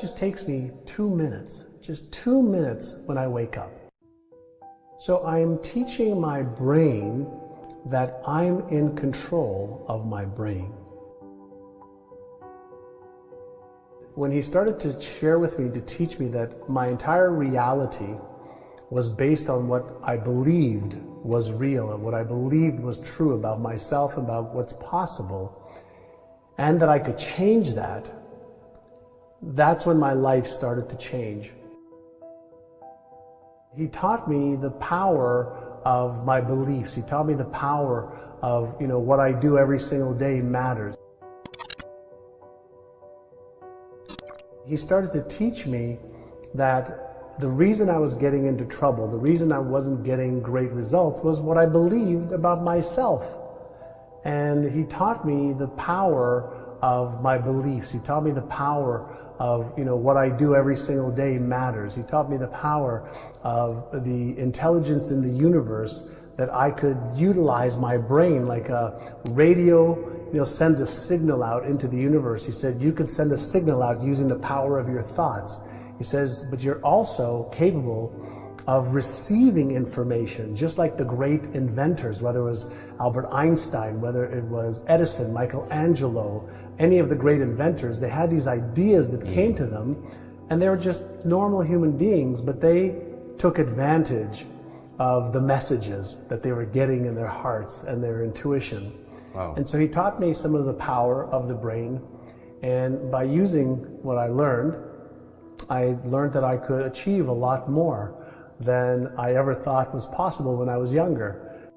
Just takes me 2 minutes, just 2 minutes when I wake up. So I'm teaching my brain that I'm in control of my brain. When he started to share with me, to teach me that my entire reality was based on what I believed was real and what I believed was true about myself, about what's possible, and that I could change that, that's when my life started to change. He taught me the power of my beliefs. He taught me the power of, what I do every single day matters. He started to teach me that the reason I was getting into trouble, the reason I wasn't getting great results, was what I believed about myself. And he taught me the power of my beliefs. He taught me the power of, what I do every single day matters. He taught me the power of the intelligence in the universe, that I could utilize my brain like a radio, sends a signal out into the universe. He said, you could send a signal out using the power of your thoughts. He says, but you're also capable of receiving information, just like the great inventors, whether it was Albert Einstein, whether it was Edison, Michelangelo, any of the great inventors. They had these ideas that came to them, and they were just normal human beings, but they took advantage of the messages that they were getting in their hearts and their intuition. Wow. And so he taught me some of the power of the brain, and by using what I learned that I could achieve a lot more than I ever thought was possible when I was younger.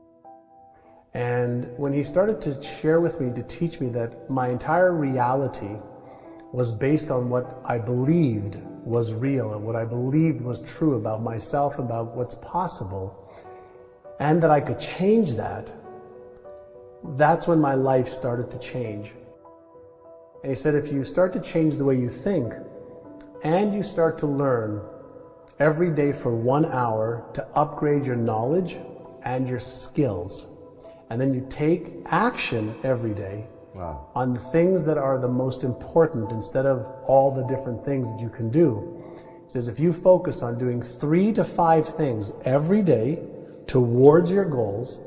And when he started to share with me, to teach me that my entire reality was based on what I believed was real and what I believed was true about myself, about what's possible, and that I could change that, that's when my life started to change. And he said, if you start to change the way you think, and you start to learn every day for 1 hour to upgrade your knowledge and your skills, and then you take action every day on the things that are the most important instead of all the different things that you can do. He says, if you focus on doing 3 to 5 things every day towards your goals,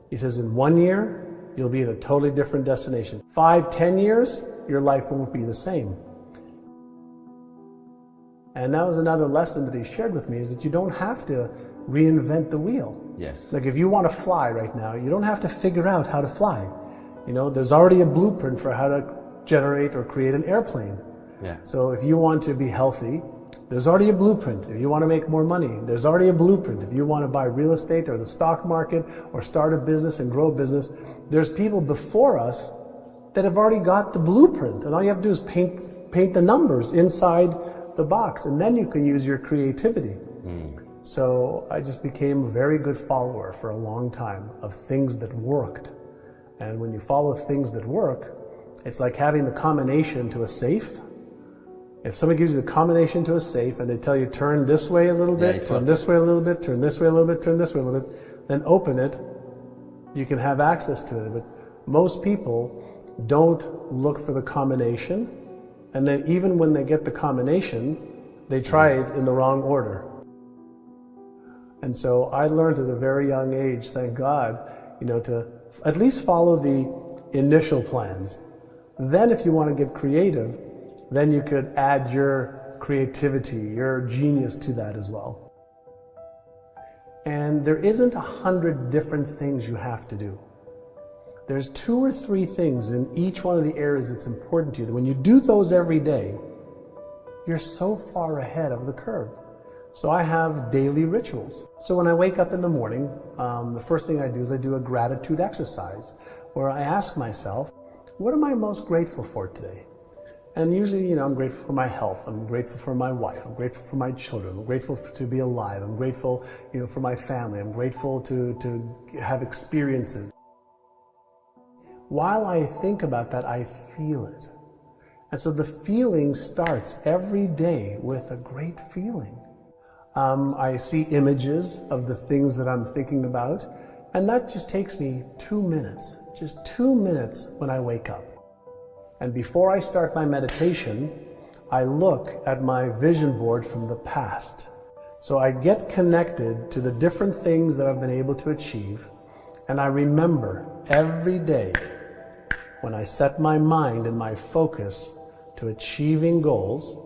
he says, in 1 year, you'll be at a totally different destination. 5, 10 years, your life won't be the same. And that was another lesson that he shared with me, is that you don't have to reinvent the wheel. Yes. Like if you want to fly right now, you don't have to figure out how to fly. There's already a blueprint for how to generate or create an airplane. Yeah. So if you want to be healthy, there's already a blueprint. If you want to make more money, there's already a blueprint. If you want to buy real estate or the stock market or start a business and grow a business, there's people before us that have already got the blueprint. And all you have to do is paint the numbers inside the box, and then you can use your creativity. So I just became a very good follower for a long time of things that worked. And when you follow things that work, it's like having the combination to a safe. If somebody gives you the combination to a safe and they tell you turn this way a little bit, turn this way a little bit, turn this way a little bit, turn this way a little bit, then open it, you can have access to it. But most people don't look for the combination, and then even when they get the combination, they try it in the wrong order. And so I learned at a very young age, thank God, to at least follow the initial plans. Then if you want to get creative, then you could add your creativity, your genius to that as well. And there isn't 100 different things you have to do. There's 2 or 3 things in each one of the areas that's important to you, that when you do those every day, you're so far ahead of the curve. So I have daily rituals. So when I wake up in the morning, the first thing I do is I do a gratitude exercise, where I ask myself, what am I most grateful for today? And usually, I'm grateful for my health, I'm grateful for my wife, I'm grateful for my children, I'm grateful to be alive, I'm grateful, for my family, I'm grateful to have experiences. While I think about that, I feel it. And so the feeling starts every day with a great feeling. I see images of the things that I'm thinking about, and that just takes me 2 minutes, just 2 minutes when I wake up. And before I start my meditation, I look at my vision board from the past. So I get connected to the different things that I've been able to achieve, and I remember every day when I set my mind and my focus to achieving goals,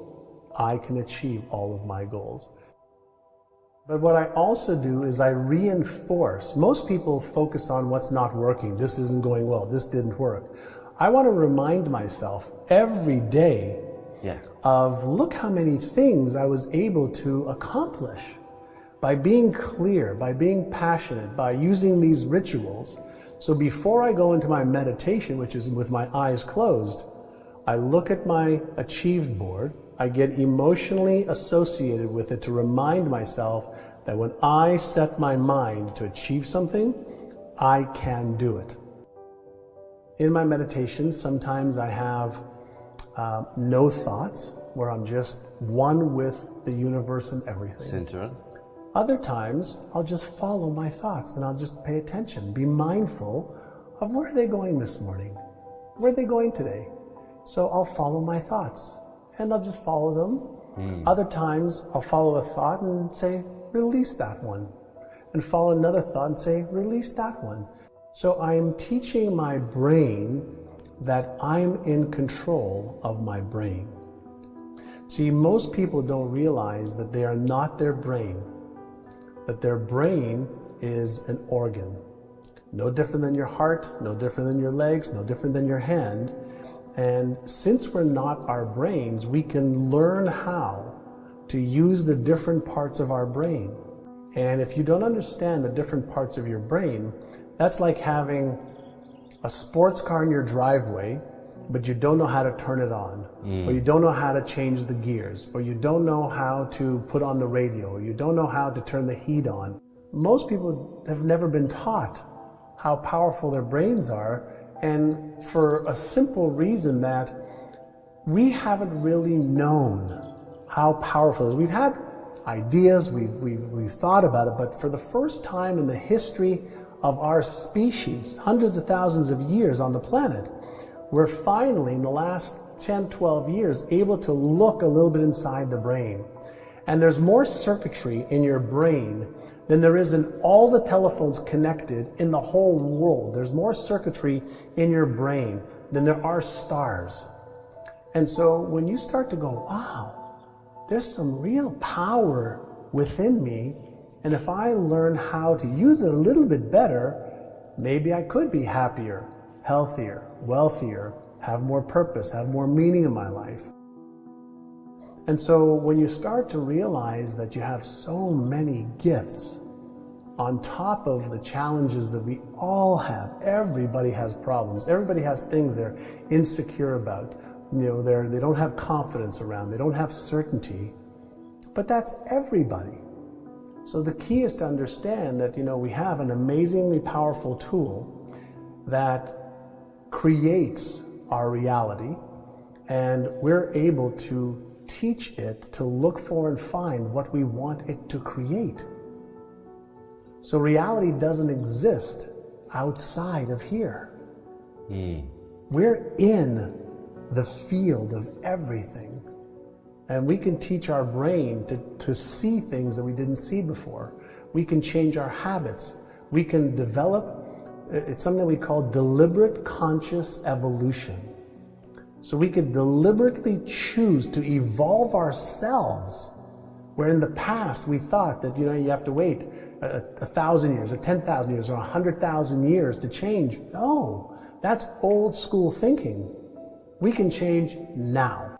I can achieve all of my goals. But what I also do is I reinforce. Most people focus on what's not working. This isn't going well. This didn't work. I want to remind myself every day of look how many things I was able to accomplish by being clear, by being passionate, by using these rituals. So before I go into my meditation, which is with my eyes closed, I look at my achieved board. I get emotionally associated with it to remind myself that when I set my mind to achieve something, I can do it. In my meditations, sometimes I have no thoughts, where I'm just one with the universe and everything. Center. Other times, I'll just follow my thoughts and I'll just pay attention, be mindful of where are they going this morning? Where are they going today? So I'll follow my thoughts and I'll just follow them. Other times, I'll follow a thought and say, release that one. And follow another thought and say, release that one. So I'm teaching my brain that I'm in control of my brain. See, most people don't realize that they are not their brain, that their brain is an organ. No different than your heart, no different than your legs, no different than your hand. And since we're not our brains, we can learn how to use the different parts of our brain. And if you don't understand the different parts of your brain, that's like having a sports car in your driveway, but you don't know how to turn it on, or you don't know how to change the gears, or you don't know how to put on the radio, or you don't know how to turn the heat on. Most people have never been taught how powerful their brains are, and for a simple reason that we haven't really known how powerful it is. We've had ideas, we've thought about it, but for the first time in the history of our species, hundreds of thousands of years on the planet, we're finally, in the last 10, 12 years, able to look a little bit inside the brain. And there's more circuitry in your brain than there is in all the telephones connected in the whole world. There's more circuitry in your brain than there are stars. And so when you start to go, wow, there's some real power within me, and if I learn how to use it a little bit better, maybe I could be happier, healthier, wealthier, have more purpose, have more meaning in my life. And so when you start to realize that you have so many gifts on top of the challenges that we all have, everybody has problems, everybody has things they're insecure about, they don't have confidence around, they don't have certainty, but that's everybody. So the key is to understand that, we have an amazingly powerful tool that creates our reality, and we're able to teach it to look for and find what we want it to create. So reality doesn't exist outside of here. We're in the field of everything. And we can teach our brain to see things that we didn't see before. We can change our habits. We can develop, it's something we call deliberate conscious evolution. So we could deliberately choose to evolve ourselves, where in the past we thought that, you have to wait 1,000 years or 10,000 years or 100,000 years to change. No, that's old school thinking. We can change now.